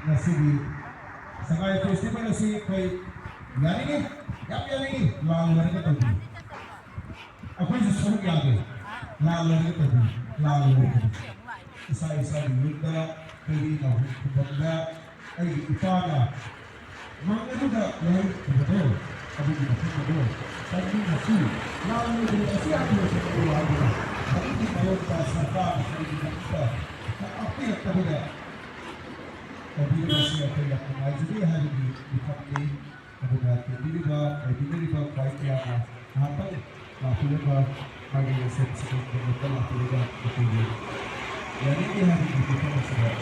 Nasibi Sangai festival si kay yani ni yani ni lalu ni kita tu aku justru lagi lalu ni kita lalu isa di muda kali kau benda ay ipana mga muda lalu betul abu kita betul tapi nasi lalu ni kasi aku justru lagi tapi kita yang pasal kita apa yang kita Tapi masih ada yang mengaji hari ini di Fakti kemudian diriba baik yang apa lakukan bagi sesuatu yang lakukan betul. Jadi hari ini kita sudah